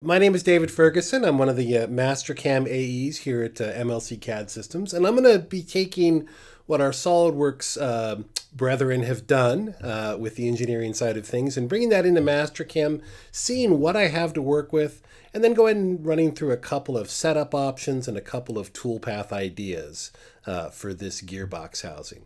My name is David Ferguson. I'm one of the Mastercam AEs here at MLC CAD Systems, and I'm going to be taking what our SolidWorks brethren have done with the engineering side of things and bringing that into Mastercam, seeing what I have to work with, and then go ahead and running through a couple of setup options and a couple of toolpath ideas for this gearbox housing.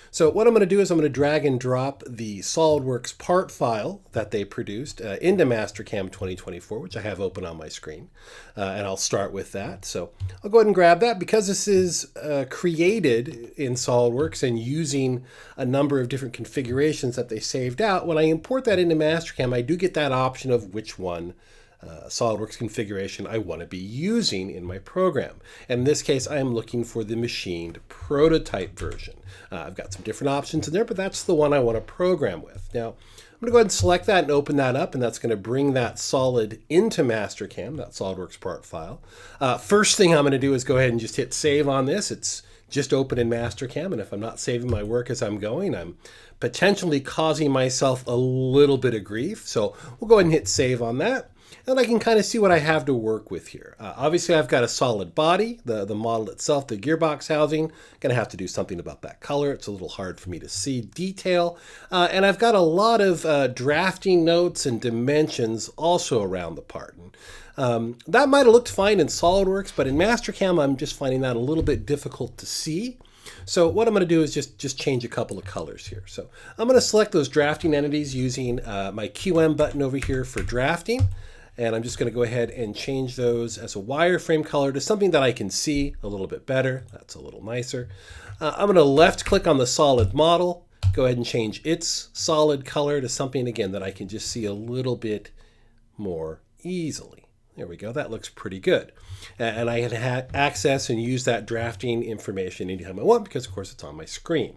So what I'm going to do is I'm going to drag and drop the SolidWorks part file that they produced into Mastercam 2024, which I have open on my screen. And I'll start with that. So I'll go ahead and grab that. Because this is created in SolidWorks and using a number of different configurations that they saved out, when I import that into Mastercam, I do get that option of which one SolidWorks configuration I want to be using in my program. And in this case, I am looking for the machined prototype version. I've got some different options in there, but that's the one I want to program with. Now, I'm going to go ahead and select that and open that up, and that's going to bring that solid into Mastercam, that SolidWorks part file. First thing I'm going to do is go ahead and just hit save on this. It's just open in Mastercam, and if I'm not saving my work as I'm going, I'm potentially causing myself a little bit of grief. So we'll go ahead and hit save on that. And I can kind of see what I have to work with here. Obviously, I've got a solid body, the model itself, the gearbox housing. Going to have to do something about that color. It's a little hard for me to see detail. And I've got a lot of drafting notes and dimensions also around the part. That might have looked fine in SolidWorks, but in Mastercam, I'm just finding that a little bit difficult to see. So what I'm going to do is just change a couple of colors here. So I'm going to select those drafting entities using my QM button over here for drafting. And I'm just going to go ahead and change those as a wireframe color to something that I can see a little bit better. That's a little nicer. I'm going to left click on the solid model, go ahead and change its solid color to something, again, that I can just see a little bit more easily. There we go. That looks pretty good. And I can access and use that drafting information anytime I want because, of course, it's on my screen.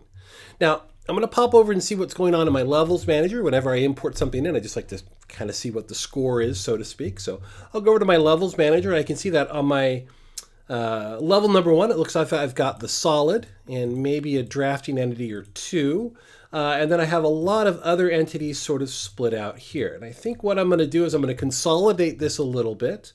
Now, I'm going to pop over and see what's going on in my levels manager. Whenever I import something in, I just like to kind of see what the score is, so to speak. So I'll go over to my levels manager, and I can see that on my level number 1, it looks like I've got the solid and maybe a drafting entity or two. And then I have a lot of other entities sort of split out here. And I think what I'm going to do is I'm going to consolidate this a little bit.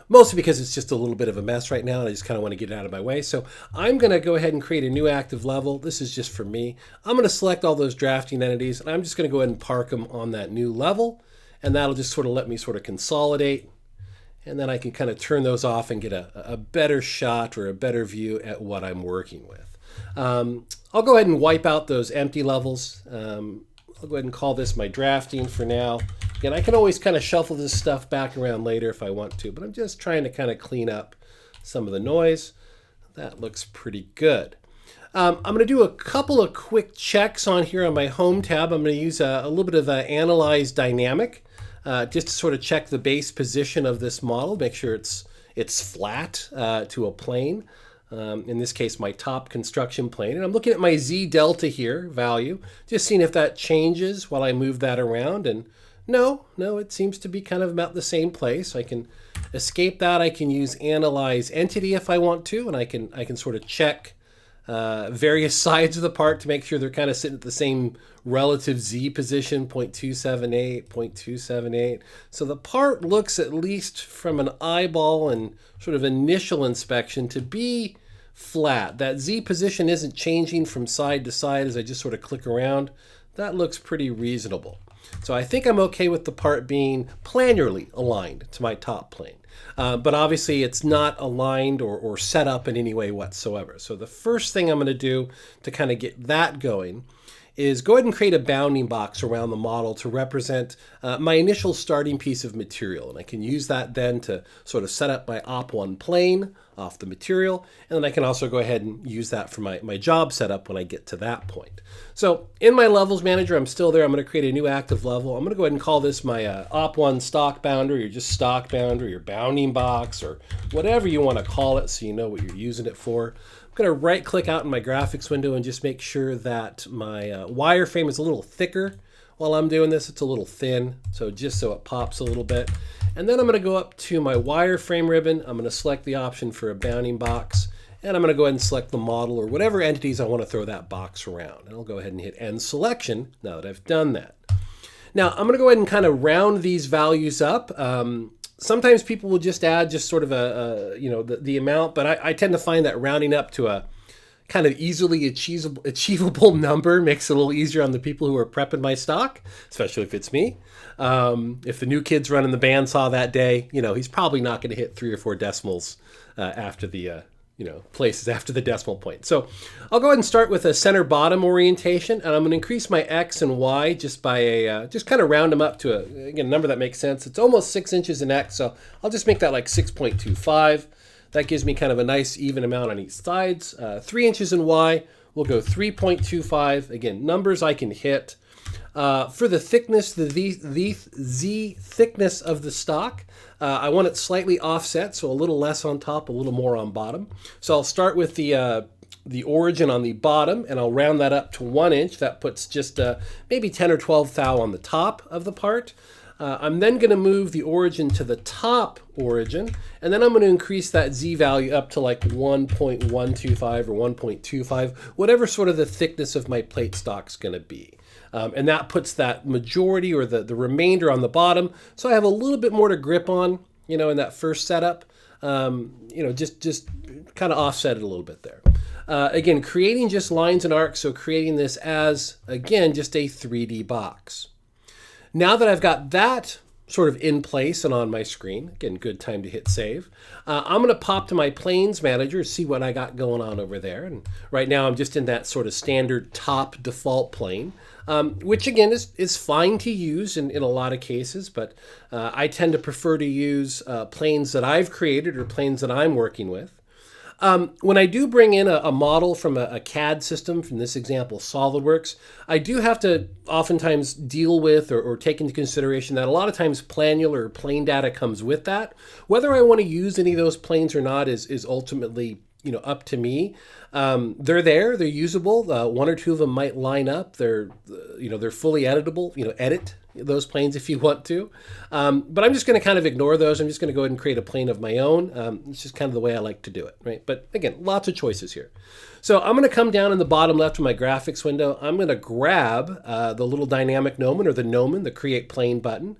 Mostly because it's just a little bit of a mess right now and I just kind of want to get it out of my way. So I'm going to go ahead and create a new active level. This is just for me. I'm going to select all those drafting entities and I'm just going to go ahead and park them on that new level. And that'll just sort of let me sort of consolidate. And then I can kind of turn those off and get a better shot or a better view at what I'm working with. I'll go ahead and wipe out those empty levels. I'll go ahead and call this my drafting for now. Again, I can always kind of shuffle this stuff back around later if I want to, but I'm just trying to kind of clean up some of the noise. That looks pretty good. I'm going to do a couple of quick checks on here on my Home tab. I'm going to use a little bit of Analyze Dynamic just to sort of check the base position of this model, make sure it's flat to a plane. In this case, my top construction plane. And I'm looking at my Z delta here value, just seeing if that changes while I move that around. And no, it seems to be kind of about the same place. I can escape that. I can use Analyze Entity if I want to, and I can sort of check various sides of the part to make sure they're kind of sitting at the same relative Z position, 0.278, 0.278. So the part looks, at least from an eyeball and sort of initial inspection, to be flat. That Z position isn't changing from side to side as I just sort of click around. That looks pretty reasonable. So I think I'm okay with the part being planarly aligned to my top plane. But obviously it's not aligned or set up in any way whatsoever. So the first thing I'm going to do to kind of get that going is go ahead and create a bounding box around the model to represent my initial starting piece of material. And I can use that then to sort of set up my op1 plane off the material. And then I can also go ahead and use that for my job setup when I get to that point. So in my levels manager, I'm still there. I'm going to create a new active level. I'm going to go ahead and call this my op1 stock boundary, or just stock boundary, or bounding box, or whatever you want to call it so you know what you're using it for. I'm going to right click out in my graphics window and just make sure that my wireframe is a little thicker. While I'm doing this, it's a little thin, so just so it pops a little bit. And then I'm going to go up to my wireframe ribbon. I'm going to select the option for a bounding box, and I'm going to go ahead and select the model or whatever entities I want to throw that box around. And I'll go ahead and hit End Selection now that I've done that. Now I'm going to go ahead and kind of round these values up. Sometimes people will just add just sort of the amount, but I tend to find that rounding up to a kind of easily achievable number makes it a little easier on the people who are prepping my stock, especially if it's me. If the new kid's running the bandsaw that day, he's probably not going to hit 3 or 4 decimals after the places after the decimal point. So I'll go ahead and start with a center bottom orientation, and I'm going to increase my X and Y just by just kind of round them up to a number that makes sense. It's almost 6 inches in X, so I'll just make that like 6.25. That gives me kind of a nice even amount on each sides. 3 inches in Y, we'll go 3.25. Again, numbers I can hit. For the thickness, the Z thickness of the stock, I want it slightly offset, so a little less on top, a little more on bottom. So I'll start with the origin on the bottom, and I'll round that up to 1 inch. That puts just maybe 10 or 12 thou on the top of the part. I'm then going to move the origin to the top origin, and then I'm going to increase that Z value up to like 1.125 or 1.25, whatever sort of the thickness of my plate stock's going to be. And that puts that majority or the remainder on the bottom. So I have a little bit more to grip on, in that first setup. Just kind of offset it a little bit there. Again, creating just lines and arcs. So creating this as, again, just a 3D box. Now that I've got that sort of in place and on my screen, again, good time to hit save. I'm going to pop to my planes manager, see what I got going on over there. And right now I'm just in that sort of standard top default plane, which again is fine to use in a lot of cases, but I tend to prefer to use planes that I've created or planes that I'm working with. When I do bring in a model from a CAD system, from this example, SolidWorks, I do have to oftentimes deal with or take into consideration that a lot of times planular or plane data comes with that. Whether I want to use any of those planes or not is ultimately up to me. They're there, they're usable. 1 or 2 of them might line up. They're fully editable. Edit those planes if you want to. But I'm just going to kind of ignore those. I'm just going to go ahead and create a plane of my own. It's just kind of the way I like to do it, right? But again, lots of choices here. So I'm going to come down in the bottom left of my graphics window. I'm going to grab the little dynamic gnomon or the gnomon, the create plane button.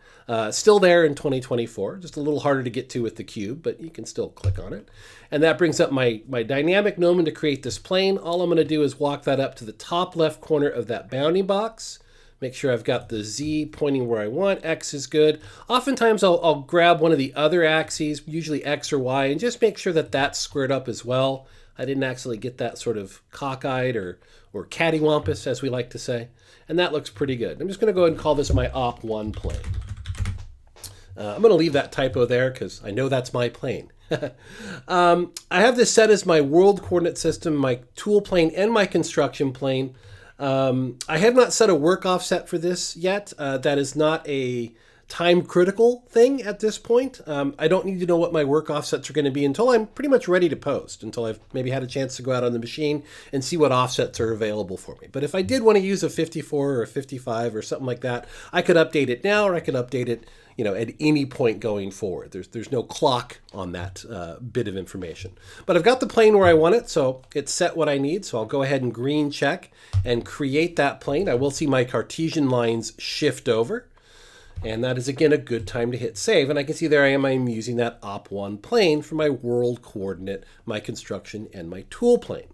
Still there in 2024, just a little harder to get to with the cube, but you can still click on it. And that brings up my dynamic gnomon to create this plane. All I'm going to do is walk that up to the top left corner of that bounding box. Make sure I've got the Z pointing where I want. X is good. Oftentimes I'll grab one of the other axes, usually X or Y, and just make sure that that's squared up as well. I didn't actually get that sort of cockeyed or cattywampus, as we like to say. And that looks pretty good. I'm just going to go ahead and call this my op1 plane. I'm going to leave that typo there because I know that's my plane. I have this set as my world coordinate system, my tool plane, and my construction plane. I have not set a work offset for this yet. That is not a time critical thing at this point. I don't need to know what my work offsets are going to be until I'm pretty much ready to post, until I've maybe had a chance to go out on the machine and see what offsets are available for me. But if I did want to use a 54 or a 55 or something like that, I could update it now, or I could update it at any point going forward. There's no clock on that bit of information. But I've got the plane where I want it, so it's set what I need. So I'll go ahead and green check and create that plane. I will see my Cartesian lines shift over. And that is, again, a good time to hit save. And I can see there I'm using that op1 plane for my world coordinate, my construction, and my tool plane.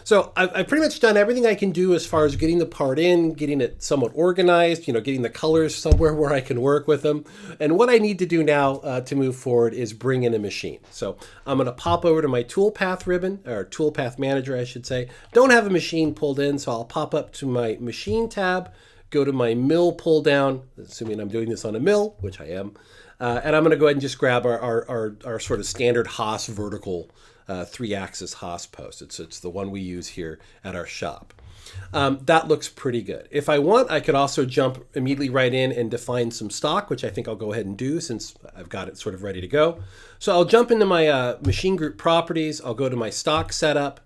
So I've pretty much done everything I can do as far as getting the part in, getting it somewhat organized, getting the colors somewhere where I can work with them. And what I need to do now to move forward is bring in a machine. So I'm going to pop over to my Toolpath ribbon, or Toolpath Manager, I should say. Don't have a machine pulled in, so I'll pop up to my Machine tab, go to my Mill pull down, assuming I'm doing this on a mill, which I am. And I'm going to go ahead and just grab our sort of standard Haas vertical 3-axis Haas post. It's the one we use here at our shop. That looks pretty good. If I want, I could also jump immediately right in and define some stock, which I think I'll go ahead and do since I've got it sort of ready to go. So I'll jump into my machine group properties. I'll go to my stock setup.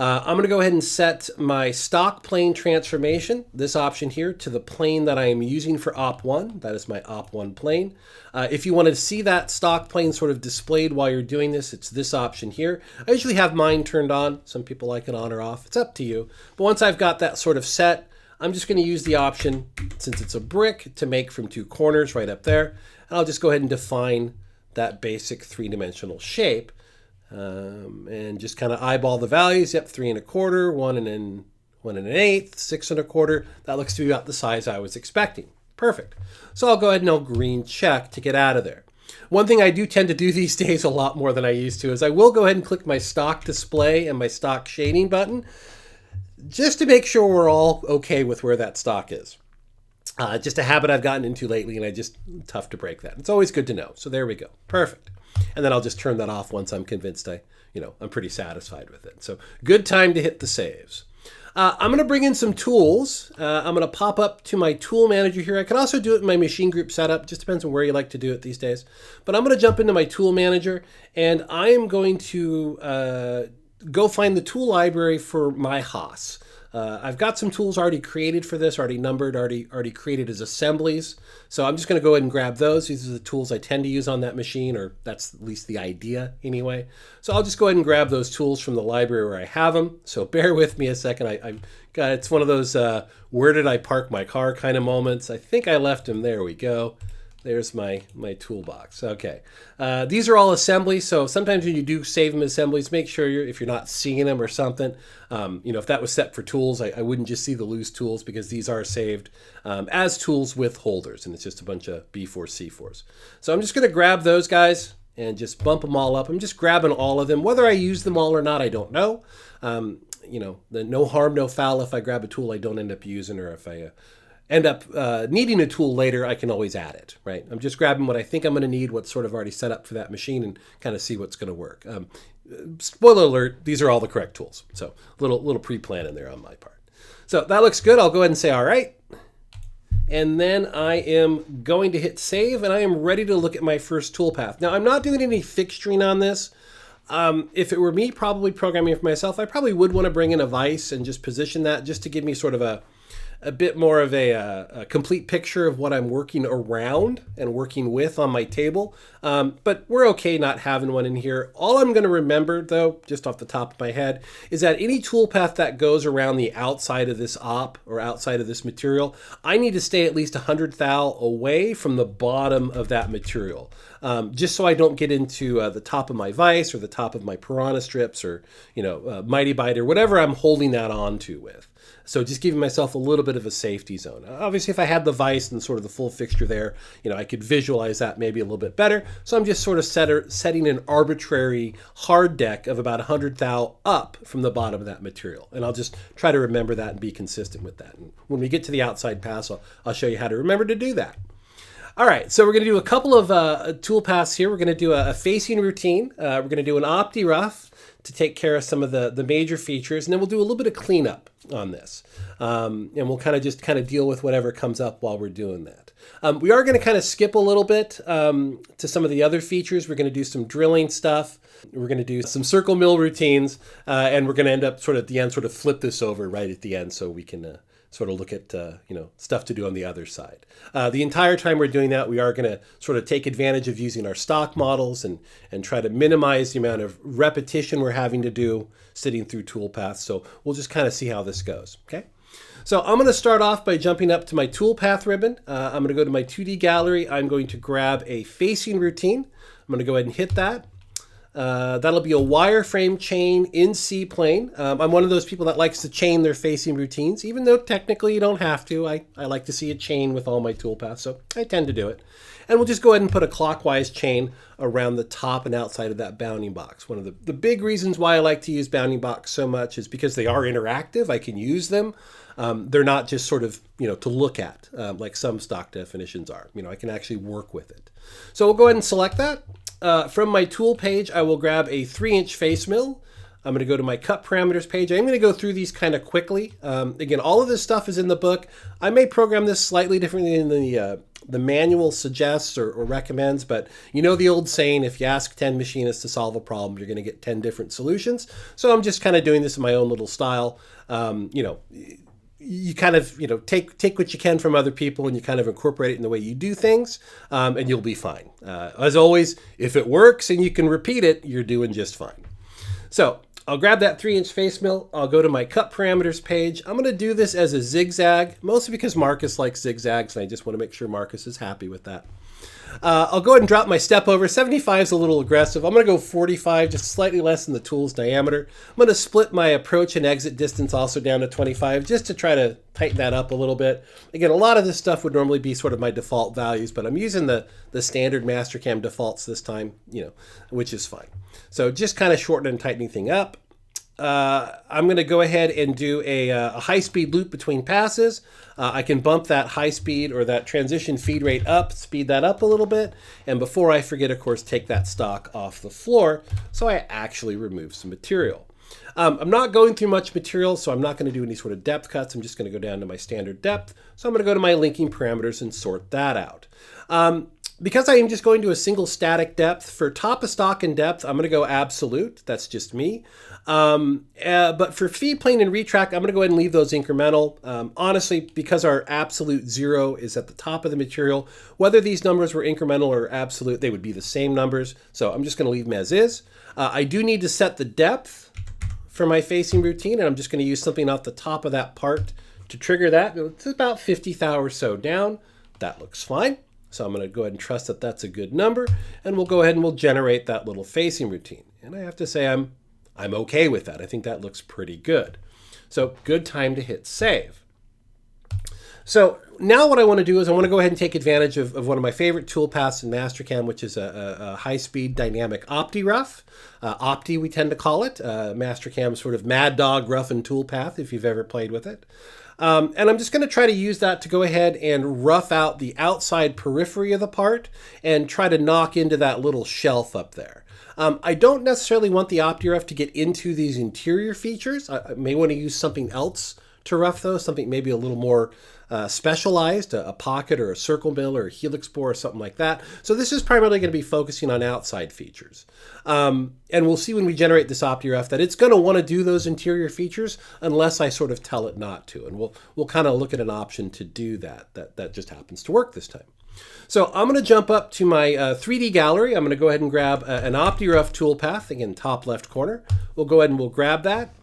I'm going to go ahead and set my stock plane transformation, this option here, to the plane that I am using for op1. That is my op1 plane. If you want to see that stock plane sort of displayed while you're doing this, it's this option here. I usually have mine turned on. Some people like it on or off. It's up to you. But once I've got that sort of set, I'm just going to use the option, since it's a brick, to make from 2 corners right up there. And I'll just go ahead and define that basic 3-dimensional shape. And just kind of eyeball the values. Yep, 3 1/4, 1 1/8, 6 1/4. That looks to be about the size I was expecting. Perfect. So I'll go ahead and I'll green check to get out of there. One thing I do tend to do these days a lot more than I used to is I will go ahead and click my stock display and my stock shading button just to make sure we're all okay with where that stock is. Just a habit I've gotten into lately, and tough to break that. It's always good to know. So there we go. Perfect. And then I'll just turn that off once I'm convinced I'm pretty satisfied with it. So good time to hit the saves. I'm going to bring in some tools. I'm going to pop up to my tool manager here. I can also do it in my machine group setup. Just depends on where you like to do it these days. But I'm going to jump into my tool manager, and I am going to go find the tool library for my Haas. I've got some tools already created for this, already numbered, already created as assemblies. So I'm just going to go ahead and grab those. These are the tools I tend to use on that machine, or that's at least the idea anyway. So I'll just go ahead and grab those tools from the library where I have them. So bear with me a second. It's one of those where did I park my car kind of moments. I think I left them. There we go. There's my toolbox. Okay. These are all assemblies, so sometimes when you do save them as assemblies, make sure if you're not seeing them or something, if that was set for tools, I wouldn't just see the loose tools, because these are saved as tools with holders, and it's just a bunch of B4, C4s. So I'm just going to grab those guys and just bump them all up. I'm just grabbing all of them. Whether I use them all or not, I don't know. The no harm, no foul if I grab a tool I don't end up using, or if I end up needing a tool later, I can always add it, right? I'm just grabbing what I think I'm going to need, what's sort of already set up for that machine, and kind of see what's going to work. Spoiler alert, these are all the correct tools. So little pre-planning there on my part. So that looks good. I'll go ahead and say, all right. And then I am going to hit save, and I am ready to look at my first toolpath. Now, I'm not doing any fixturing on this. If it were me probably programming it for myself, I probably would want to bring in a vise and just position that just to give me sort of a bit more of a complete picture of what I'm working around and working with on my table. But we're okay not having one in here. All I'm going to remember, though, just off the top of my head, is that any toolpath that goes around the outside of this op or outside of this material, I need to stay at least 100 thou away from the bottom of that material. Just so I don't get into the top of my vise or the top of my piranha strips or, Mighty Bite or whatever I'm holding that onto with. So just giving myself a little bit of a safety zone. Obviously, if I had the vise and sort of the full fixture there, I could visualize that maybe a little bit better. So I'm just sort of setting an arbitrary hard deck of about 100 thou up from the bottom of that material. And I'll just try to remember that and be consistent with that. And when we get to the outside pass, I'll show you how to remember to do that. All right, so we're going to do a couple of tool paths here. We're going to do a facing routine. We're going to do an opti-rough to take care of some of the major features, and then we'll do a little bit of cleanup on this. And we'll kind of deal with whatever comes up while we're doing that. We are going to kind of skip a little bit to some of the other features. We're going to do some drilling stuff. We're going to do some circle mill routines, and we're going to end up sort of at the end, sort of flip this over right at the end so we can sort of look at stuff to do on the other side. The entire time we're doing that, we are going to sort of take advantage of using our stock models and try to minimize the amount of repetition we're having to do sitting through toolpaths. So we'll just kind of see how this goes. Okay. So I'm going to start off by jumping up to my toolpath ribbon. I'm going to go to my 2D gallery. I'm going to grab a facing routine. I'm going to go ahead and hit that. That'll be a wireframe chain in C-plane. I'm one of those people that likes to chain their facing routines, even though technically you don't have to. I like to see a chain with all my toolpaths, so I tend to do it. And we'll just go ahead and put a clockwise chain around the top and outside of that bounding box. One of the big reasons why I like to use bounding box so much is because they are interactive. I can use them. They're not just sort of, to look at like some stock definitions are. I can actually work with it. So we'll go ahead and select that. From my tool page, I will grab a 3-inch face mill. I'm going to go to my cut parameters page. I'm going to go through these kind of quickly. Again, all of this stuff is in the book. I may program this slightly differently than the manual suggests or recommends, but the old saying, if you ask 10 machinists to solve a problem, you're going to get 10 different solutions. So I'm just kind of doing this in my own little style. You kind of, take what you can from other people and you kind of incorporate it in the way you do things, and you'll be fine. As always, if it works and you can repeat it, you're doing just fine. So I'll grab that 3-inch face mill. I'll go to my cut parameters page. I'm going to do this as a zigzag, mostly because Marcus likes zigzags, and I just want to make sure Marcus is happy with that. I'll go ahead and drop my step over. 75 is a little aggressive. I'm going to go 45, just slightly less than the tool's diameter. I'm going to split my approach and exit distance also down to 25, just to try to tighten that up a little bit. Again, a lot of this stuff would normally be sort of my default values, but I'm using the standard Mastercam defaults this time, which is fine. So just kind of shortening and tightening thing up. I'm going to go ahead and do a high-speed loop between passes. I can bump that high speed or that transition feed rate up, speed that up a little bit. And before I forget, of course, take that stock off the floor so I actually remove some material. I'm not going through much material, so I'm not going to do any sort of depth cuts. I'm just going to go down to my standard depth. So I'm going to go to my linking parameters and sort that out. Because I am just going to a single static depth, for top of stock and depth, I'm going to go absolute. That's just me. But for feed plane and retract, I'm going to go ahead and leave those incremental. Honestly, because our absolute 0 is at the top of the material, whether these numbers were incremental or absolute, they would be the same numbers. So I'm just going to leave them as is. I do need to set the depth for my facing routine, and I'm just going to use something off the top of that part to trigger that. It's about 50 thou or so down. That looks fine. So I'm going to go ahead and trust that that's a good number, and we'll go ahead and we'll generate that little facing routine. And I have to say I'm okay with that. I think that looks pretty good. So good time to hit save. So now what I want to do is I want to go ahead and take advantage of one of my favorite toolpaths in Mastercam, which is a high-speed dynamic OptiRough. Opti, we tend to call it. Mastercam's sort of mad dog roughen toolpath, if you've ever played with it. And I'm just going to try to use that to go ahead and rough out the outside periphery of the part and try to knock into that little shelf up there. I don't necessarily want the OptiRough to get into these interior features. I may want to use something else to rough those, something maybe a little more specialized, a pocket or a circle mill or a helix bore or something like that. So this is primarily going to be focusing on outside features. And we'll see when we generate this OptiRough that it's going to want to do those interior features unless I sort of tell it not to. And we'll kind of look at an option to do that. That just happens to work this time. So I'm going to jump up to my 3D gallery. I'm going to go ahead and grab an OptiRough toolpath, again, top left corner. We'll go ahead and we'll grab that.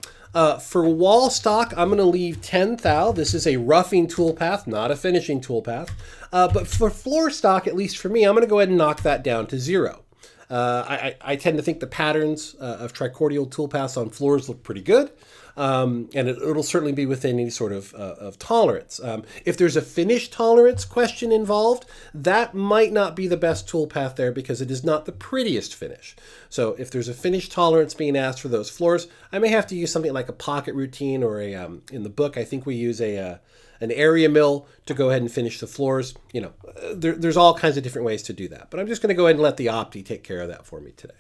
For wall stock, I'm going to leave 10 thou. This is a roughing toolpath, not a finishing toolpath. But for floor stock, at least for me, I'm going to go ahead and knock that down to 0. I tend to think the patterns of tricordial toolpaths on floors look pretty good. And it'll certainly be within any sort of tolerance. If there's a finish tolerance question involved, that might not be the best toolpath there because it is not the prettiest finish. So if there's a finish tolerance being asked for those floors, I may have to use something like a pocket routine or in the book, I think we use an area mill to go ahead and finish the floors. There's all kinds of different ways to do that. But I'm just going to go ahead and let the Opti take care of that for me today.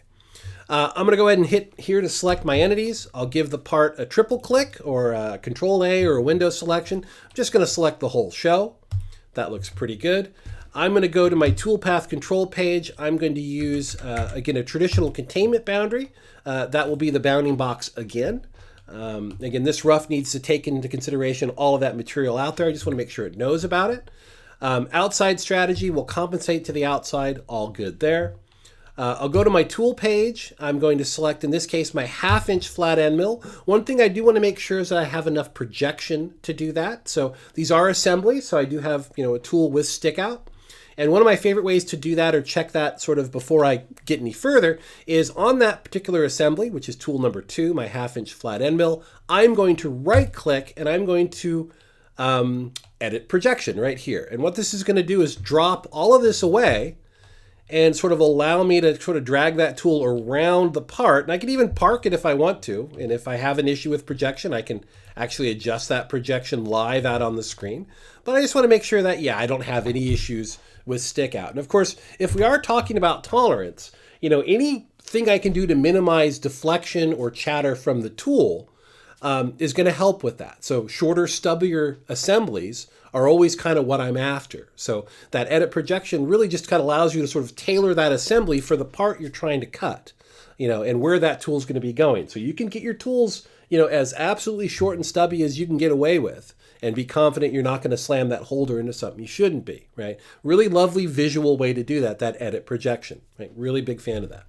I'm going to go ahead and hit here to select my entities. I'll give the part a triple click or a Control A or a window selection. I'm just going to select the whole show. That looks pretty good. I'm going to go to my toolpath control page. I'm going to use, again, a traditional containment boundary. That will be the bounding box again. Again, this rough needs to take into consideration all of that material out there. I just want to make sure it knows about it. Outside strategy will compensate to the outside. All good there. I'll go to my tool page. I'm going to select, in this case, my 1/2-inch flat end mill. One thing I do want to make sure is that I have enough projection to do that. So these are assemblies, so I do have a tool with stick out. And one of my favorite ways to do that or check that sort of before I get any further is on that particular assembly, which is tool number 2, my 1/2-inch flat end mill, I'm going to right click and I'm going to edit projection right here. And what this is going to do is drop all of this away and sort of allow me to sort of drag that tool around the part. And I can even park it if I want to. And if I have an issue with projection, I can actually adjust that projection live out on the screen. But I just want to make sure that, I don't have any issues with stick out. And of course, if we are talking about tolerance, anything I can do to minimize deflection or chatter from the tool is going to help with that. So shorter, stubbier assemblies are always kind of what I'm after. So that edit projection really just kind of allows you to sort of tailor that assembly for the part you're trying to cut, and where that tool is going to be going. So you can get your tools, as absolutely short and stubby as you can get away with and be confident you're not going to slam that holder into something you shouldn't be, right? Really lovely visual way to do that edit projection, right? Really big fan of that.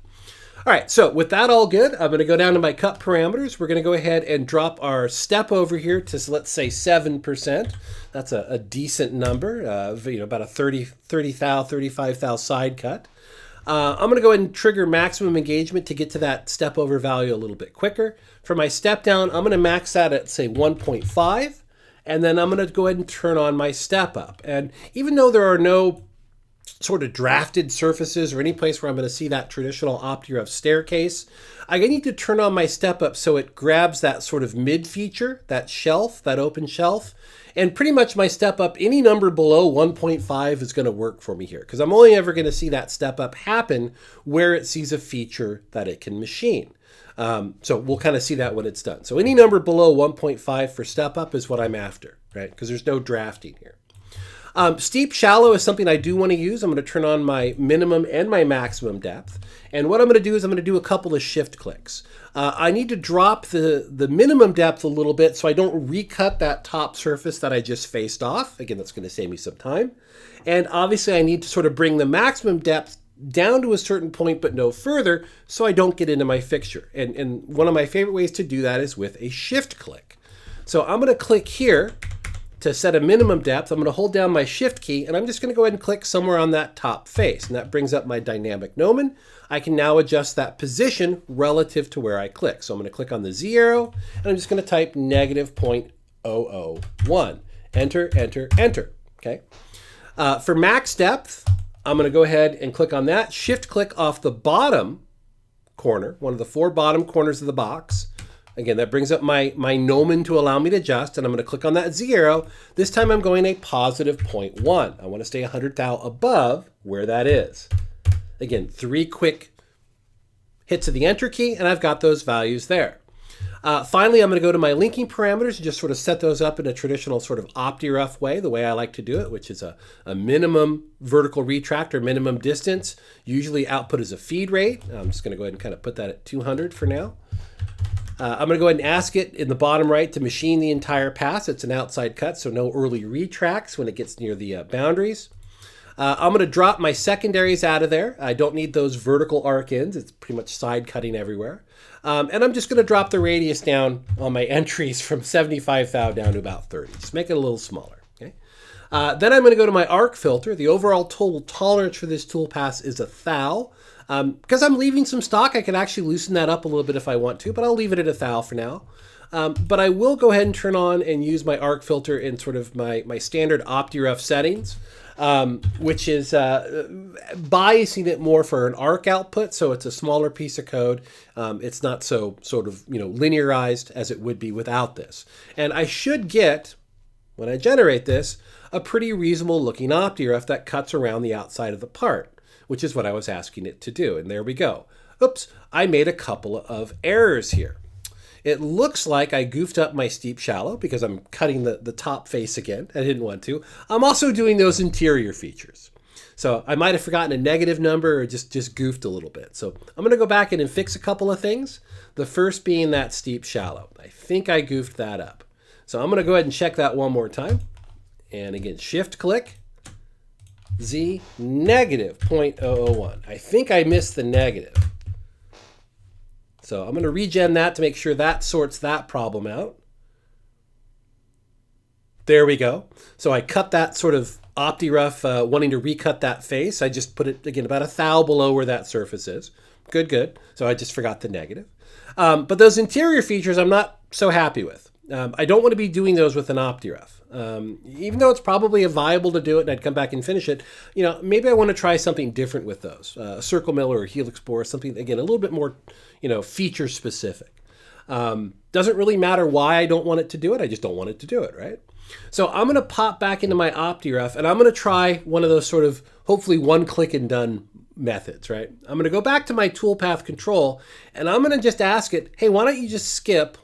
All right, so with that all good, I'm going to go down to my cut parameters. We're going to go ahead and drop our step over here to, let's say, 7%. That's a decent number, about a 30 thou, 35 thou side cut. I'm going to go ahead and trigger maximum engagement to get to that step over value a little bit quicker. For my step down, I'm going to max that at, say, 1.5. And then I'm going to go ahead and turn on my step up. And even though there are no sort of drafted surfaces or any place where I'm going to see that traditional OptiRef staircase, I need to turn on my step up so it grabs that sort of mid feature, that shelf, that open shelf. And pretty much my step up, any number below 1.5 is going to work for me here, because I'm only ever going to see that step up happen where it sees a feature that it can machine. So we'll kind of see that when it's done. So any number below 1.5 for step up is what I'm after, right? Because there's no drafting here. Steep shallow is something I do want to use. I'm going to turn on my minimum and my maximum depth. And what I'm going to do is I'm going to do a couple of shift clicks. I need to drop the minimum depth a little bit so I don't recut that top surface that I just faced off. Again, that's going to save me some time. And obviously I need to sort of bring the maximum depth down to a certain point but no further so I don't get into my fixture. And one of my favorite ways to do that is with a shift click. So I'm going to click here to set a minimum depth. I'm going to hold down my shift key and I'm just going to go ahead and click somewhere on that top face, and that brings up my dynamic gnomon. I can now adjust that position relative to where I click. So I'm going to click on the Z arrow and I'm just going to type -0.001. Enter, enter, enter. Okay. For max depth, I'm going to go ahead and click on that. Shift click off the bottom corner, one of the 4 bottom corners of the box. Again, that brings up my gnomon to allow me to adjust, and I'm going to click on that Z arrow. This time I'm going a positive 0.1. I want to stay 100 thou above where that is. Again, 3 quick hits of the enter key, and I've got those values there. Finally, I'm going to go to my linking parameters and just sort of set those up in a traditional sort of OptiRef way, the way I like to do it, which is a minimum vertical retract or minimum distance. Usually output is a feed rate. I'm just going to go ahead and kind of put that at 200 for now. I'm going to go ahead and ask it in the bottom right to machine the entire pass. It's an outside cut, so no early retracts when it gets near the boundaries. I'm going to drop my secondaries out of there. I don't need those vertical arc ends. It's pretty much side cutting everywhere. And I'm just going to drop the radius down on my entries from 75 thou down to about 30. Just make it a little smaller. Okay. Then I'm going to go to my arc filter. The overall total tolerance for this tool pass is 1 thou. Because I'm leaving some stock, I can actually loosen that up a little bit if I want to, but I'll leave it at 1 thou for now. But I will go ahead and turn on and use my arc filter in sort of my standard OptiRef settings, which is biasing it more for an arc output, so it's a smaller piece of code. It's not so sort of linearized as it would be without this. And I should get, when I generate this, a pretty reasonable looking OptiRef that cuts around the outside of the part, which is what I was asking it to do. And there we go. Oops, I made a couple of errors here. It looks like I goofed up my steep shallow because I'm cutting the top face again. I didn't want to. I'm also doing those interior features. So I might have forgotten a negative number or just goofed a little bit. So I'm going to go back in and fix a couple of things. The first being that steep shallow. I think I goofed that up. So I'm going to go ahead and check that one more time. And again, shift click. Z -0.001. I think I missed the negative. So I'm going to regen that to make sure that sorts that problem out. There we go. So I cut that sort of OptiRef, wanting to recut that face. I just put it, again, about 1 thou below where that surface is. Good, good. So I just forgot the negative. But those interior features I'm not so happy with. I don't want to be doing those with an OptiRef. Even though it's probably viable to do it and I'd come back and finish it, maybe I want to try something different with those. A circle mill or a helix bore, something, again, a little bit more, feature specific. Doesn't really matter why I don't want it to do it. I just don't want it to do it, right? So I'm going to pop back into my OptiRef and I'm going to try one of those sort of hopefully one click and done methods, right? I'm going to go back to my toolpath control and I'm going to just ask it, hey, why don't you just skip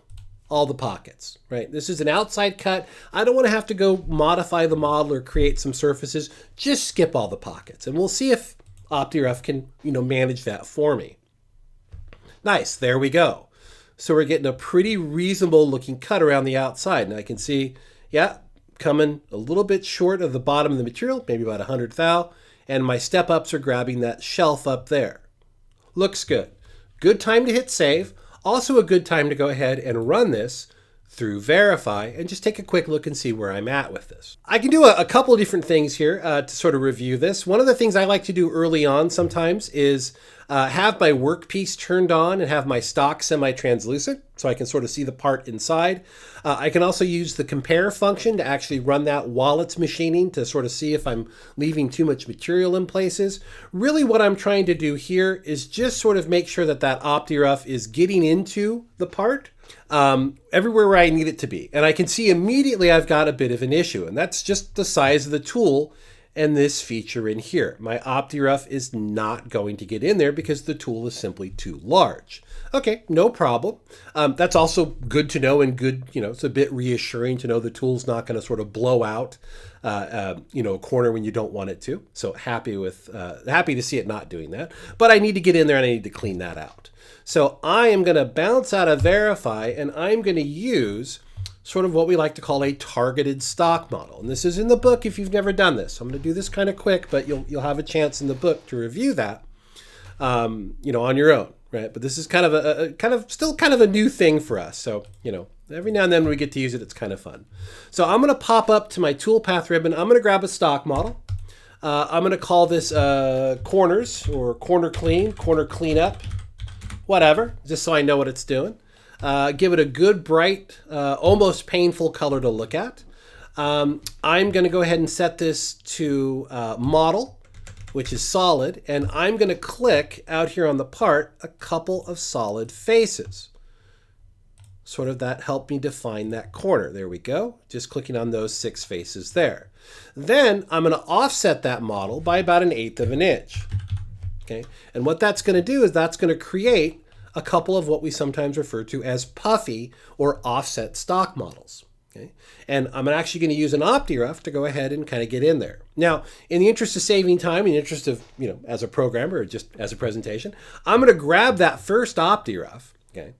all the pockets, right? This is an outside cut. I don't want to have to go modify the model or create some surfaces. Just skip all the pockets and we'll see if OptiRef can, manage that for me. Nice, there we go. So we're getting a pretty reasonable looking cut around the outside. And I can see, yeah, coming a little bit short of the bottom of the material, maybe about 100 thou, and my step ups are grabbing that shelf up there. Looks good. good time to hit save. Also a good time to go ahead and run this through Verify and just take a quick look and see where I'm at with this. I can do a couple of different things here to sort of review this. One of the things I like to do early on sometimes is have my workpiece turned on and have my stock semi-translucent so I can sort of see the part inside. I can also use the compare function to actually run that while it's machining to sort of see if I'm leaving too much material in places. Really what I'm trying to do here is just sort of make sure that that OptiRough is getting into the part everywhere where I need it to be. And I can see immediately I've got a bit of an issue, and that's just the size of the tool and this feature in here. My OptiRough is not going to get in there because the tool is simply too large. Okay, no problem. That's also good to know and good, it's a bit reassuring to know the tool's not going to sort of blow out, a corner when you don't want it to. So happy to see it not doing that. But I need to get in there and I need to clean that out. So I am going to bounce out of Verify and I'm going to use sort of what we like to call a targeted stock model. And this is in the book if you've never done this. I'm going to do this kind of quick, but you'll have a chance in the book to review that, on your own, right? But this is kind of still kind of a new thing for us. So, every now and then when we get to use it, it's kind of fun. So I'm going to pop up to my Toolpath ribbon. I'm going to grab a stock model. I'm going to call this corners or corner cleanup, whatever, just so I know what it's doing. Give it a good, bright, almost painful color to look at. I'm going to go ahead and set this to model, which is solid, and I'm going to click out here on the part a couple of solid faces. Sort of that helped me define that corner. There we go. Just clicking on those 6 faces there. Then I'm going to offset that model by about 1/8 of an inch. Okay, and what that's going to do is that's going to create a couple of what we sometimes refer to as puffy or offset stock models. Okay? And I'm actually going to use an OptiRough to go ahead and kind of get in there. Now, in the interest of saving time, in the interest of, as a programmer or just as a presentation, I'm going to grab that first OptiRough, okay?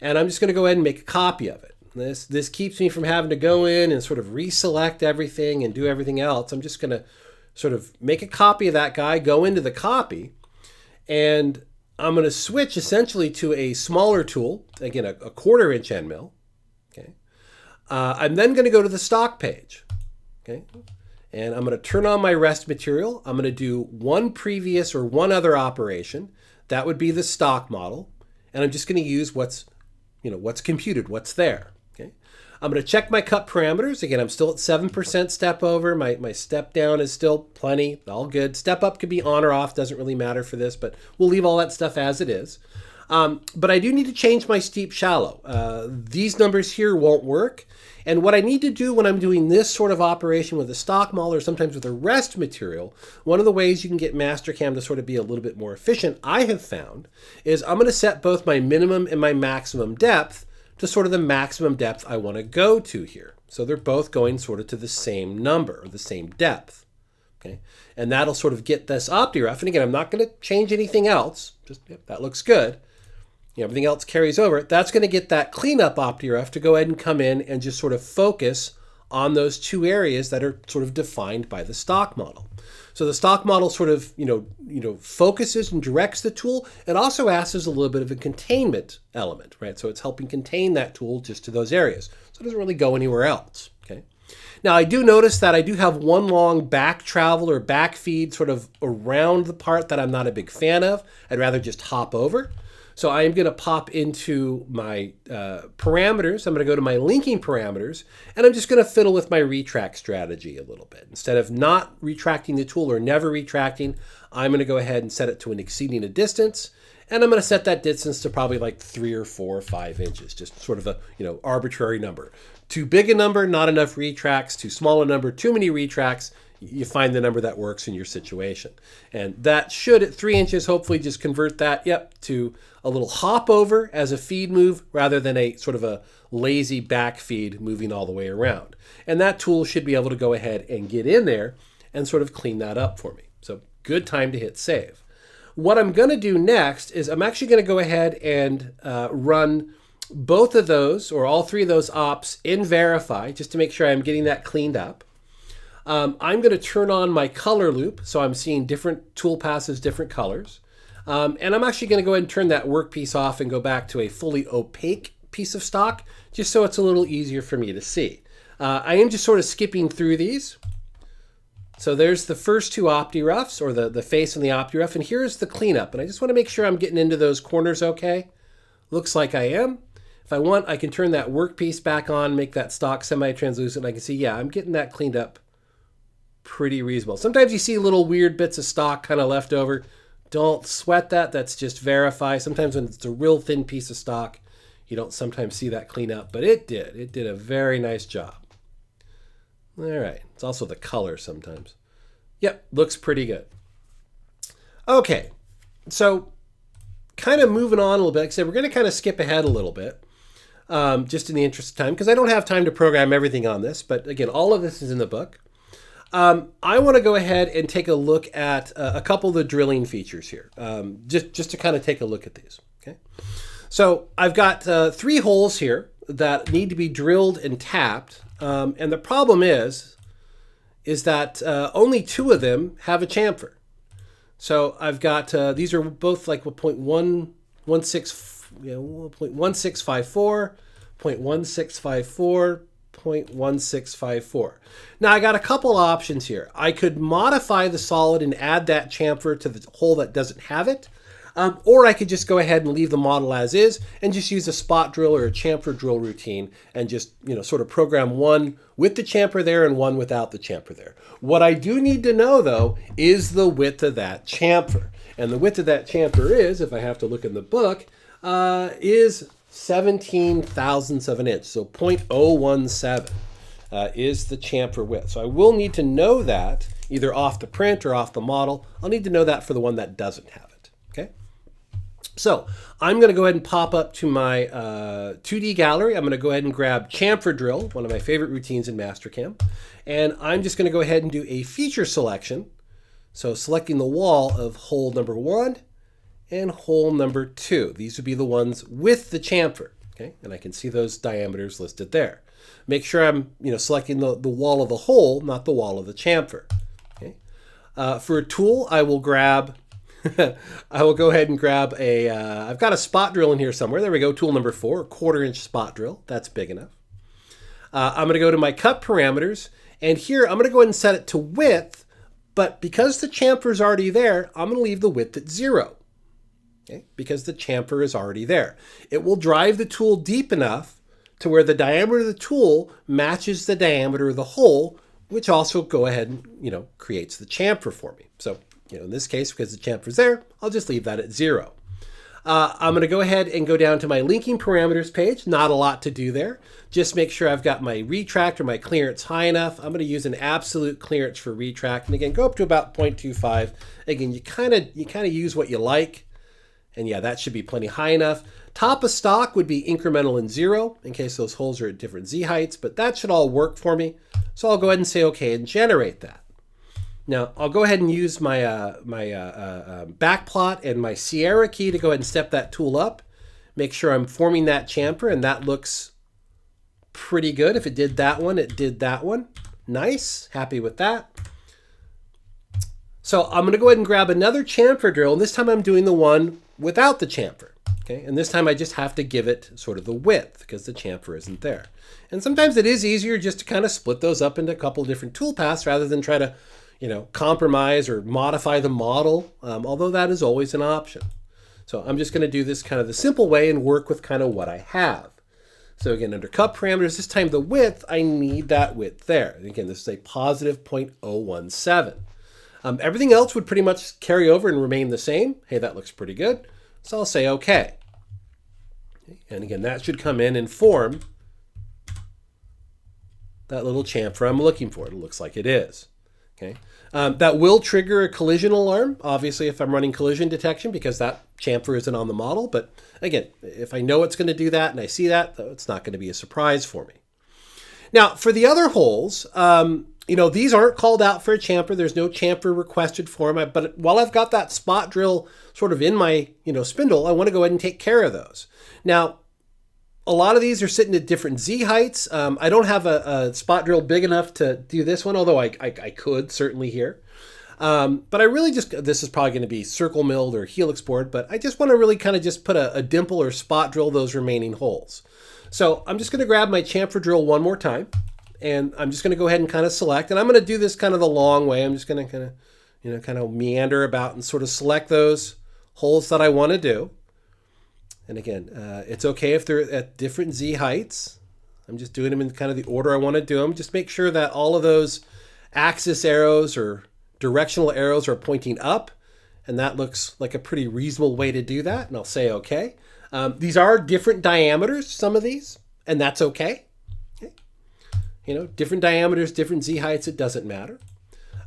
And I'm just going to go ahead and make a copy of it. This keeps me from having to go in and sort of reselect everything and do everything else. I'm just going to sort of make a copy of that guy, go into the copy, and I'm going to switch essentially to a smaller tool, again, a 1/4 inch end mill. Okay. I'm then going to go to the stock page. Okay. And I'm going to turn on my rest material. I'm going to do one previous or one other operation. That would be the stock model. And I'm just going to use what's computed, what's there. Okay. I'm going to check my cut parameters. Again, I'm still at 7% step over. My step down is still plenty, all good. Step up could be on or off, doesn't really matter for this, but we'll leave all that stuff as it is. But I do need to change my steep shallow. These numbers here won't work. And what I need to do when I'm doing this sort of operation with a stock model or sometimes with a rest material, one of the ways you can get Mastercam to sort of be a little bit more efficient, I have found, is I'm going to set both my minimum and my maximum depth to sort of the maximum depth I want to go to here. So they're both going sort of to the same number or the same depth. Okay, and that'll sort of get this OptiRough. And again, I'm not going to change anything else. Just that looks good. Everything else carries over. That's going to get that cleanup OptiRough to go ahead and come in and just sort of focus on those 2 areas that are sort of defined by the stock model. So the stock model sort of, focuses and directs the tool. It also acts as a little bit of a containment element, right? So it's helping contain that tool just to those areas. So it doesn't really go anywhere else, okay? Now I do notice that I do have one long back travel or back feed sort of around the part that I'm not a big fan of. I'd rather just hop over. So I am going to pop into my parameters. I'm going to go to my linking parameters, and I'm just going to fiddle with my retract strategy a little bit. Instead of not retracting the tool or never retracting, I'm going to go ahead and set it to an exceeding a distance, and I'm going to set that distance to probably like 3 or 4 or 5 inches, just sort of a arbitrary number. Too big a number, not enough retracts. Too small a number, too many retracts. You find the number that works in your situation. And that should, at 3 inches, hopefully just convert that, to a little hop over as a feed move rather than a sort of a lazy back feed moving all the way around. And that tool should be able to go ahead and get in there and sort of clean that up for me. So good time to hit save. What I'm going to do next is I'm actually going to go ahead and run both of those or all 3 of those ops in Verify just to make sure I'm getting that cleaned up. I'm going to turn on my color loop, so I'm seeing different tool passes, different colors. And I'm actually going to go ahead and turn that workpiece off and go back to a fully opaque piece of stock, just so it's a little easier for me to see. I am just sort of skipping through these. So there's the first two OptiRoughs, or the face and the OptiRough, and here's the cleanup. And I just want to make sure I'm getting into those corners okay. Looks like I am. If I want, I can turn that workpiece back on, make that stock semi-translucent, and I can see, yeah, I'm getting that cleaned up pretty reasonable. Sometimes you see little weird bits of stock kind of left over. Don't sweat that. That's just verify. Sometimes when it's a real thin piece of stock, you don't sometimes see that clean up, but it did. It did a very nice job. All right. It's also the color sometimes. Yep, looks pretty good. Okay, so kind of moving on a little bit. Like I said, we're going to kind of skip ahead a little bit, just in the interest of time, because I don't have time to program everything on this. But again, all of this is in the book. I want to go ahead and take a look at a couple of the drilling features here, just to kind of take a look at these. Okay, so I've got 3 holes here that need to be drilled and tapped, and the problem is that only 2 of them have a chamfer. So I've got these are both like 0.1654, 0.1654. 0.1654. Now I got a couple options here. I could modify the solid and add that chamfer to the hole that doesn't have it, or I could just go ahead and leave the model as is and just use a spot drill or a chamfer drill routine and just sort of program one with the chamfer there and one without the chamfer there. What I do need to know though is the width of that chamfer, and the width of that chamfer is, if I have to look in the book, is 17 thousandths of an inch, so 0.017 is the chamfer width. So I will need to know that either off the print or off the model. I'll need to know that for the one that doesn't have it. Okay. So I'm going to go ahead and pop up to my 2D gallery. I'm going to go ahead and grab chamfer drill, one of my favorite routines in Mastercam, and I'm just going to go ahead and do a feature selection. So selecting the wall of hole number 1 and hole number 2. These would be the ones with the chamfer. Okay, and I can see those diameters listed there. Make sure I'm selecting the wall of the hole, not the wall of the chamfer. Okay. For a tool, I will grab I will go ahead and grab a I've got a spot drill in here somewhere. There we go, tool number 4, a 1/4 inch spot drill. That's big enough. I'm going to go to my cut parameters, and here I'm going to go ahead and set it to width, but because the chamfer is already there, I'm going to leave the width at 0. Okay, because the chamfer is already there. It will drive the tool deep enough to where the diameter of the tool matches the diameter of the hole, which also go ahead and creates the chamfer for me. So in this case, because the chamfer is there, I'll just leave that at 0. I'm going to go ahead and go down to my linking parameters page. Not a lot to do there. Just make sure I've got my retract or my clearance high enough. I'm going to use an absolute clearance for retract, and again, go up to about 0.25. Again, you kind of use what you like. And yeah, that should be plenty high enough. Top of stock would be incremental and 0 in case those holes are at different Z heights, but that should all work for me. So I'll go ahead and say okay and generate that. Now I'll go ahead and use my back plot and my Sierra key to go ahead and step that tool up. Make sure I'm forming that chamfer, and that looks pretty good. If it did that one, it did that one. Nice, happy with that. So I'm going to go ahead and grab another chamfer drill, and this time I'm doing the one without the chamfer. Okay, and this time I just have to give it sort of the width because the chamfer isn't there. And sometimes it is easier just to kind of split those up into a couple of different tool paths rather than try to, compromise or modify the model, although that is always an option. So I'm just going to do this kind of the simple way and work with kind of what I have. So again, under cut parameters, this time the width, I need that width there. And again, this is a positive 0.017. Everything else would pretty much carry over and remain the same. Hey, that looks pretty good. So I'll say okay. And again, that should come in and form that little chamfer I'm looking for. It looks like it is. Okay. That will trigger a collision alarm, obviously, if I'm running collision detection, because that chamfer isn't on the model. But again, if I know it's going to do that and I see that, it's not going to be a surprise for me. Now, for the other holes, these aren't called out for a chamfer. There's no chamfer requested for them. But while I've got that spot drill sort of in my, spindle, I want to go ahead and take care of those. Now, a lot of these are sitting at different Z heights. I don't have a spot drill big enough to do this one, although I could certainly here. But I really just, this is probably going to be circle milled or helix bored, but I just want to really kind of just put a dimple or spot drill those remaining holes. So I'm just going to grab my chamfer drill one more time, and I'm just going to go ahead and kind of select, and I'm going to do this kind of the long way. I'm just going to kind of meander about and sort of select those holes that I want to do. And again, it's okay if they're at different Z heights. I'm just doing them in kind of the order I want to do them. Just make sure that all of those axis arrows or directional arrows are pointing up, and that looks like a pretty reasonable way to do that, and I'll say okay. These are different diameters, some of these, and that's okay. Different diameters, different Z heights, it doesn't matter.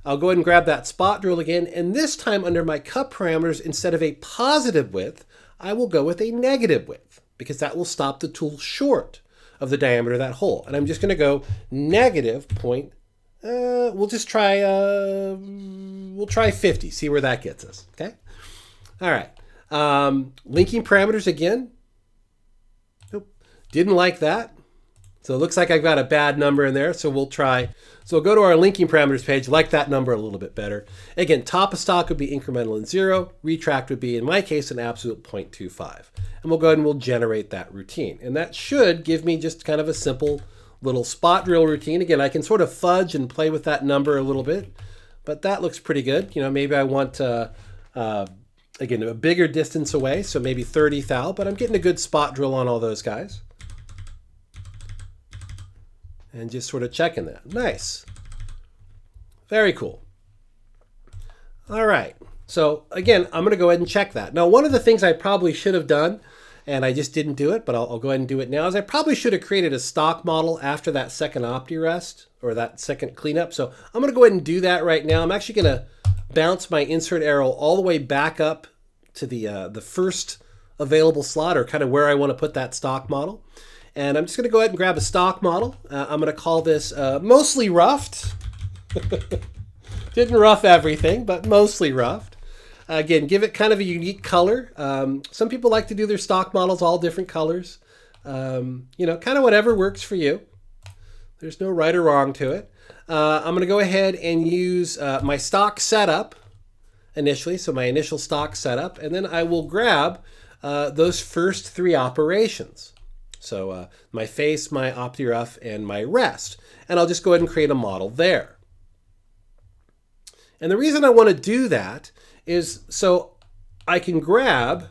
I'll go ahead and grab that spot drill again, and this time under my cut parameters, instead of a positive width, I will go with a negative width, because that will stop the tool short of the diameter of that hole. And I'm just going to go negative point. We'll try 50, see where that gets us, okay? All right, linking parameters again. Nope, didn't like that. So it looks like I've got a bad number in there, so we'll go to our linking parameters page, like that number a little bit better. Again, top of stock would be incremental and 0. Retract would be, in my case, an absolute 0.25. And we'll go ahead and we'll generate that routine. And that should give me just kind of a simple little spot drill routine. Again, I can sort of fudge and play with that number a little bit, but that looks pretty good. Maybe I want, again, a bigger distance away, so maybe 30 thou, but I'm getting a good spot drill on all those guys. And just sort of checking that. Nice. Very cool. All right. So again, I'm going to go ahead and check that. Now, one of the things I probably should have done, and I just didn't do it, but I'll go ahead and do it now, is I probably should have created a stock model after that second OptiRest or that second cleanup. So I'm going to go ahead and do that right now. I'm actually going to bounce my insert arrow all the way back up to the first available slot, or kind of where I want to put that stock model. And I'm just going to go ahead and grab a stock model. I'm going to call this mostly roughed. Didn't rough everything, but mostly roughed. Again, give it kind of a unique color. Some people like to do their stock models all different colors. Kind of whatever works for you. There's no right or wrong to it. I'm going to go ahead and use my stock setup initially, so my initial stock setup, and then I will grab those first 3 operations. So my face, my OptiRough, and my rest. And I'll just go ahead and create a model there. And the reason I want to do that is so I can grab,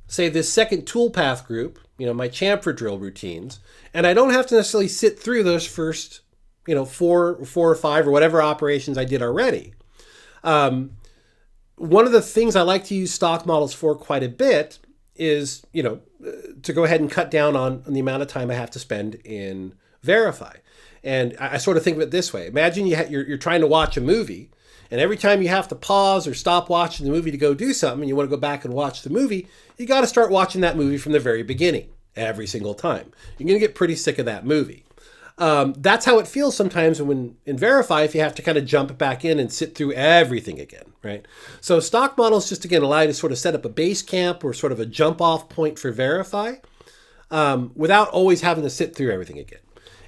say, this second toolpath group, my chamfer drill routines, and I don't have to necessarily sit through those first, 4 or 5 or whatever operations I did already. One of the things I like to use stock models for quite a bit is, to go ahead and cut down on the amount of time I have to spend in Verify. And I sort of think of it this way. Imagine you're trying to watch a movie, and every time you have to pause or stop watching the movie to go do something, and you want to go back and watch the movie, you got to start watching that movie from the very beginning every single time. You're going to get pretty sick of that movie. That's how it feels sometimes when in Verify, if you have to kind of jump back in and sit through everything again, right? So stock models just, again, allow you to sort of set up a base camp or sort of a jump off point for Verify without always having to sit through everything again.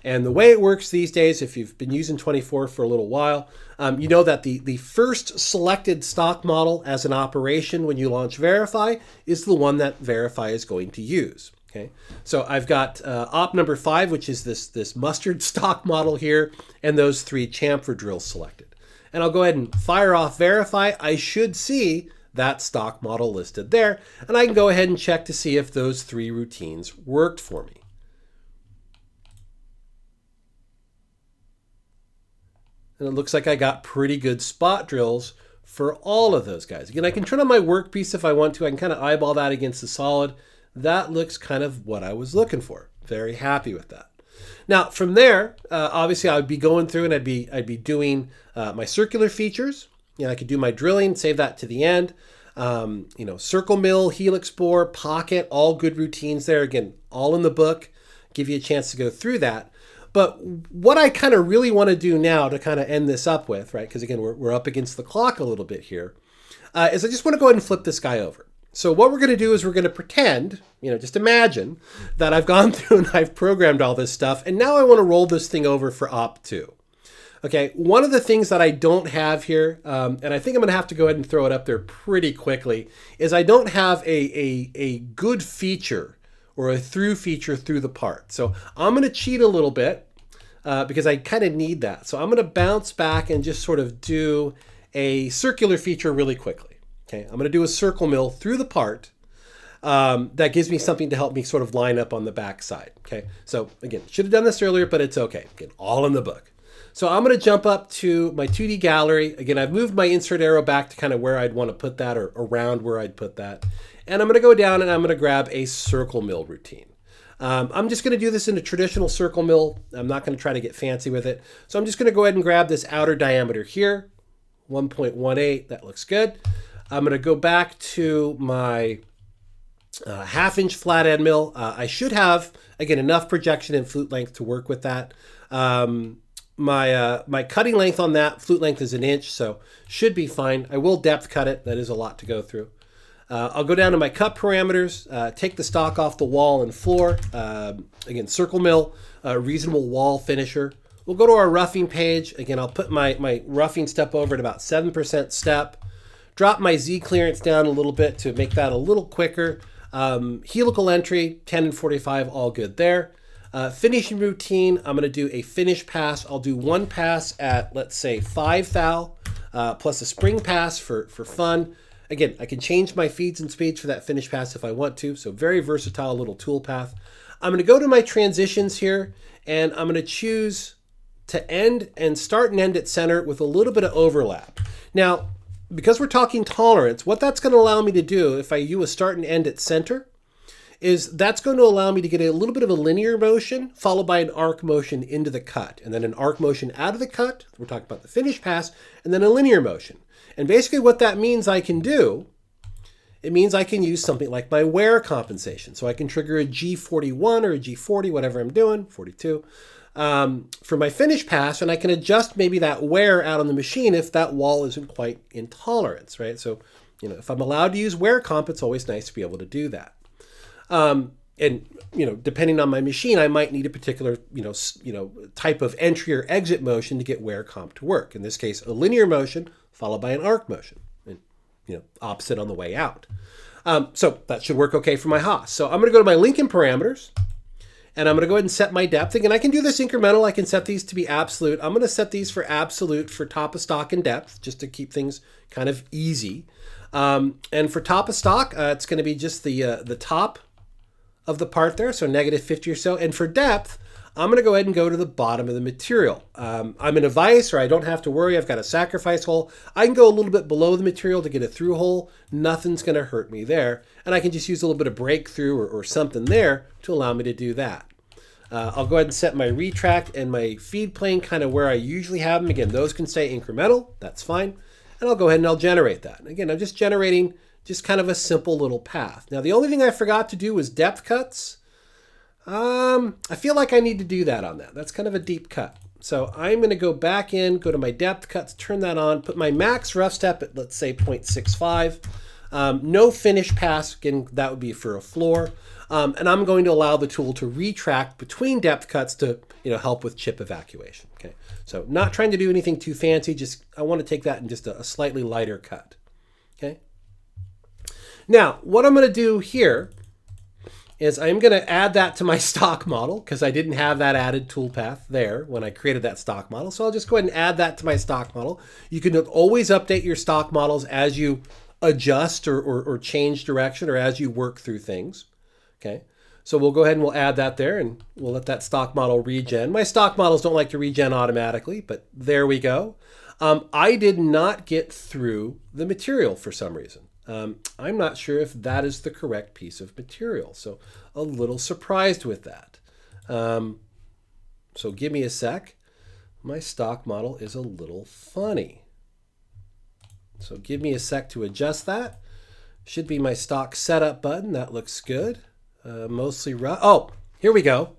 And the way it works these days, if you've been using 24 for a little while, you know that the first selected stock model as an operation when you launch Verify is the one that Verify is going to use. Okay, so I've got op number 5, which is this mustard stock model here, and those 3 chamfer drills selected. And I'll go ahead and fire off Verify. I should see that stock model listed there, and I can go ahead and check to see if those 3 routines worked for me. And it looks like I got pretty good spot drills for all of those guys. Again, I can turn on my workpiece if I want to. I can kind of eyeball that against the solid. That looks kind of what I was looking for. Very happy with that. Now, from there, obviously, I would be going through and I'd be doing my circular features. I could do my drilling, save that to the end. Circle mill, helix bore, pocket, all good routines there. Again, all in the book. Give you a chance to go through that. But what I kind of really want to do now to kind of end this up with, right, because again, we're up against the clock a little bit here, is I just want to go ahead and flip this guy over. So what we're going to do is we're going to pretend, just imagine that I've gone through and I've programmed all this stuff, and now I want to roll this thing over for op 2. Okay, one of the things that I don't have here, and I think I'm going to have to go ahead and throw it up there pretty quickly, is I don't have a good feature or a through feature through the part. So I'm going to cheat a little bit because I kind of need that. So I'm going to bounce back and just sort of do a circular feature really quickly. Okay, I'm going to do a circle mill through the part. That gives me something to help me sort of line up on the back side. Okay, so again, should have done this earlier, but it's okay. Again, all in the book. So I'm going to jump up to my 2D gallery. Again, I've moved my insert arrow back to kind of where I'd want to put that, or around where I'd put that. And I'm going to go down and I'm going to grab a circle mill routine. I'm just going to do this in a traditional circle mill. I'm not going to try to get fancy with it. So I'm just going to go ahead and grab this outer diameter here, 1.18. That looks good. I'm going to go back to my half-inch flat end mill. I should have, again, enough projection and flute length to work with that. My cutting length on that, flute length is 1 inch, so should be fine. I will depth cut it. That is a lot to go through. I'll go down to my cut parameters, take the stock off the wall and floor. Again, circle mill, reasonable wall finisher. We'll go to our roughing page. Again, I'll put my roughing step over at about 7% step. Drop my Z clearance down a little bit to make that a little quicker. Helical entry, 10 and 45, all good there. Finishing routine, I'm going to do a finish pass. I'll do one pass at, let's say, 5 thou, plus a spring pass for fun. Again, I can change my feeds and speeds for that finish pass if I want to, so very versatile little toolpath. I'm going to go to my transitions here, and I'm going to choose to end and start and end at center with a little bit of overlap. Now, because we're talking tolerance, what that's going to allow me to do if I do a start and end at center is that's going to allow me to get a little bit of a linear motion followed by an arc motion into the cut, and then an arc motion out of the cut. We're talking about the finish pass, and then a linear motion. And basically what that means I can do, it means I can use something like my wear compensation. So I can trigger a G41 or a G40, whatever I'm doing, 42, for my finish pass, and I can adjust maybe that wear out on the machine if that wall isn't quite in tolerance, right? So, if I'm allowed to use wear comp, it's always nice to be able to do that. And depending on my machine, I might need a particular, type of entry or exit motion to get wear comp to work. In this case, a linear motion followed by an arc motion, and opposite on the way out. So that should work okay for my Haas. So I'm going to go to my Lincoln parameters, and I'm going to go ahead and set my depth. Again, I can do this incremental. I can set these to be absolute. I'm going to set these for absolute for top of stock and depth, just to keep things kind of easy. And for top of stock, it's going to be just the top of the part there, so -50 or so. And for depth, I'm going to go ahead and go to the bottom of the material. I'm in a vise, or I don't have to worry. I've got a sacrifice hole. I can go a little bit below the material to get a through hole. Nothing's going to hurt me there. And I can just use a little bit of breakthrough or something there to allow me to do that. I'll go ahead and set my retract and my feed plane kind of where I usually have them. Again, those can stay incremental. That's fine. And I'll go ahead and I'll generate that. And again, I'm just generating just kind of a simple little path. Now, the only thing I forgot to do was depth cuts. I feel like I need to do that on that. That's kind of a deep cut. So I'm going to go back in, go to my depth cuts, turn that on, put my max rough step at, let's say, 0.65. No finish pass, again, that would be for a floor. And I'm going to allow the tool to retract between depth cuts to help with chip evacuation. Okay, so not trying to do anything too fancy, just I want to take that in just a slightly lighter cut. Okay. Now, what I'm going to do here is I'm going to add that to my stock model because I didn't have that added toolpath there when I created that stock model. So I'll just go ahead and add that to my stock model. You can always update your stock models as you adjust or change direction or as you work through things. Okay, so we'll go ahead and we'll add that there, and we'll let that stock model regen. My stock models don't like to regen automatically, but there we go. I did not get through the material for some reason. I'm not sure if that is the correct piece of material, so a little surprised with that. So give me a sec. My stock model is a little funny. So give me a sec to adjust that. Should be my stock setup button. That looks good. Mostly rough. Oh, here we go.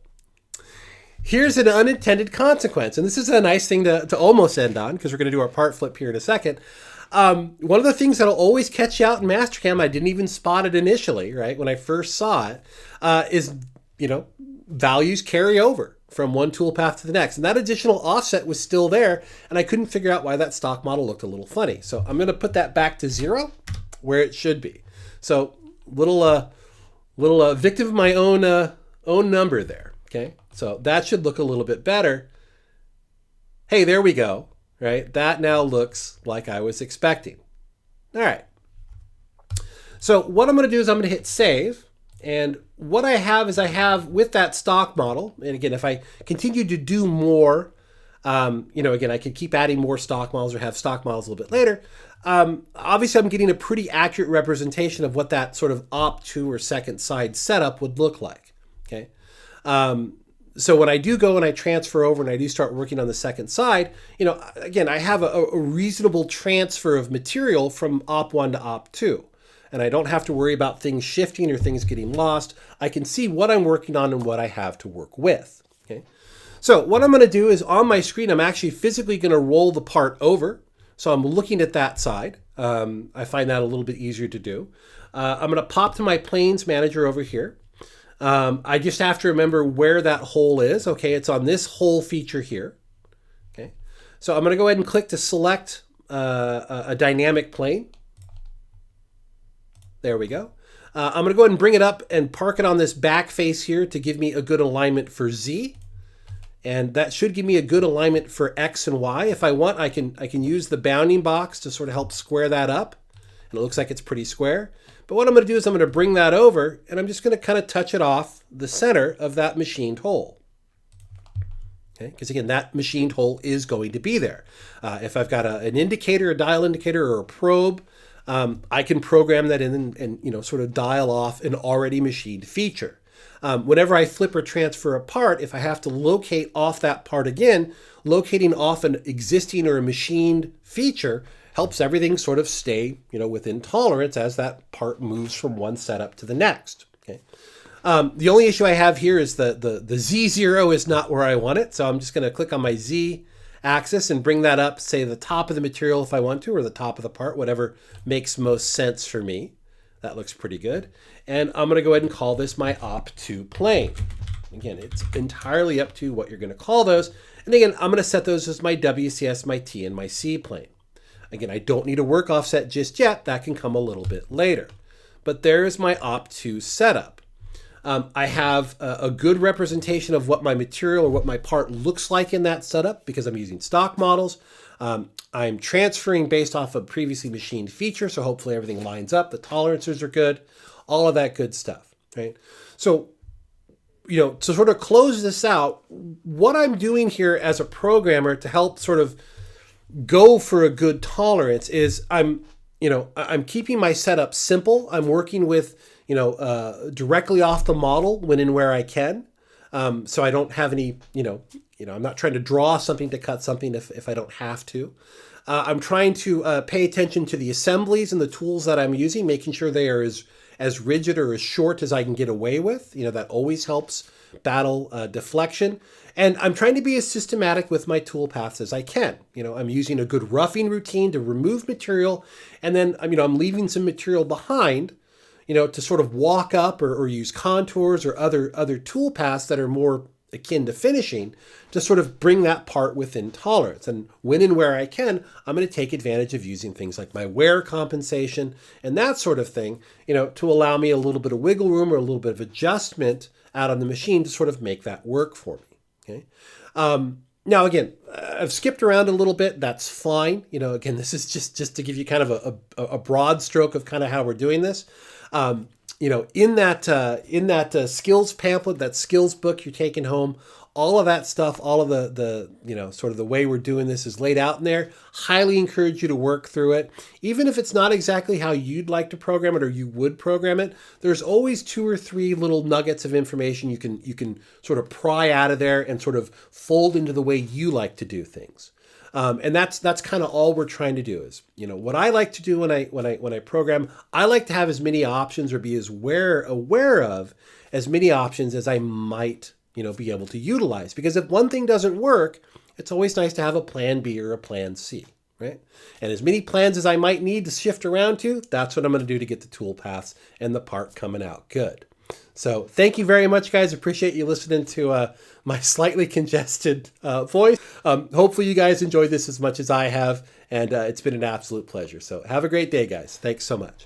Here's an unintended consequence, and this is a nice thing to almost end on because we're going to do our part flip here in a second. One of the things that'll always catch you out in Mastercam, I didn't even spot it initially, right? When I first saw it, is, values carry over from one toolpath to the next. And that additional offset was still there, and I couldn't figure out why that stock model looked a little funny. So I'm going to put that back to 0 where it should be. So little victim of my own number there. Okay, so that should look a little bit better. Hey, there we go. Right, that now looks like I was expecting. All right. So what I'm going to do is I'm going to hit save. And what I have is I have with that stock model, and again, if I continue to do more, again, I could keep adding more stock models or have stock models a little bit later. Obviously, I'm getting a pretty accurate representation of what that sort of op2 or second side setup would look like. Okay. So when I do go and I transfer over and I do start working on the second side, again, I have a reasonable transfer of material from op1 to op2. And I don't have to worry about things shifting or things getting lost. I can see what I'm working on and what I have to work with. Okay. So what I'm going to do is on my screen, I'm actually physically going to roll the part over. So I'm looking at that side. I find that a little bit easier to do. I'm going to pop to my planes manager over here. I just have to remember where that hole is. Okay, it's on this hole feature here. Okay, so I'm going to go ahead and click to select a dynamic plane. There we go. I'm going to go ahead and bring it up and park it on this back face here to give me a good alignment for Z. And that should give me a good alignment for X and Y. If I want, I can use the bounding box to sort of help square that up. And it looks like it's pretty square. But what I'm going to do is I'm going to bring that over and I'm just going to kind of touch it off the center of that machined hole. Okay, because again, that machined hole is going to be there. If I've got an indicator, a dial indicator, or a probe, I can program that in and sort of dial off an already machined feature. Whenever I flip or transfer a part, if I have to locate off that part again, locating off an existing or a machined feature helps everything sort of stay within tolerance as that part moves from one setup to the next. Okay. The only issue I have here is the Z0 is not where I want it, so I'm just going to click on my Z axis and bring that up, say the top of the material if I want to, or the top of the part, whatever makes most sense for me. That looks pretty good. And I'm going to go ahead and call this my op2 plane. Again, it's entirely up to what you're going to call those. And again, I'm going to set those as my WCS, my T, and my C plane. Again, I don't need a work offset just yet. That can come a little bit later. But there's my op2 setup. I have a good representation of what my material or what my part looks like in that setup because I'm using stock models. I'm transferring based off a previously machined feature, so hopefully everything lines up. The tolerances are good, all of that good stuff, right? So, to sort of close this out, what I'm doing here as a programmer to help sort of go for a good tolerance is I'm keeping my setup simple. I'm working with directly off the model when and where I can. So I don't have any, I'm not trying to draw something to cut something if I don't have to. I'm trying to pay attention to the assemblies and the tools that I'm using, making sure they are as rigid or as short as I can get away with. That always helps battle deflection. And I'm trying to be as systematic with my tool paths as I can. I'm using a good roughing routine to remove material. And then, I'm leaving some material behind to sort of walk up or use contours or other tool paths that are more akin to finishing to sort of bring that part within tolerance. And when and where I can, I'm going to take advantage of using things like my wear compensation and that sort of thing, to allow me a little bit of wiggle room or a little bit of adjustment out on the machine to sort of make that work for me. Okay. Now, again, I've skipped around a little bit. That's fine. Again, this is just to give you kind of a broad stroke of kind of how we're doing this. In that skills pamphlet, that skills book you're taking home, all of that stuff, all of the sort of the way we're doing this is laid out in there. Highly encourage you to work through it. Even if it's not exactly how you'd like to program it or you would program it, there's always 2 or 3 little nuggets of information you can sort of pry out of there and sort of fold into the way you like to do things. And that's kind of all we're trying to do is, what I like to do when I program, I like to have as many options or be as aware of as many options as I might, be able to utilize. Because if one thing doesn't work, it's always nice to have a plan B or a plan C, right? And as many plans as I might need to shift around to, that's what I'm going to do to get the tool paths and the part coming out good. So thank you very much, guys. Appreciate you listening to my slightly congested voice. Hopefully you guys enjoyed this as much as I have, and it's been an absolute pleasure. So have a great day, guys. Thanks so much.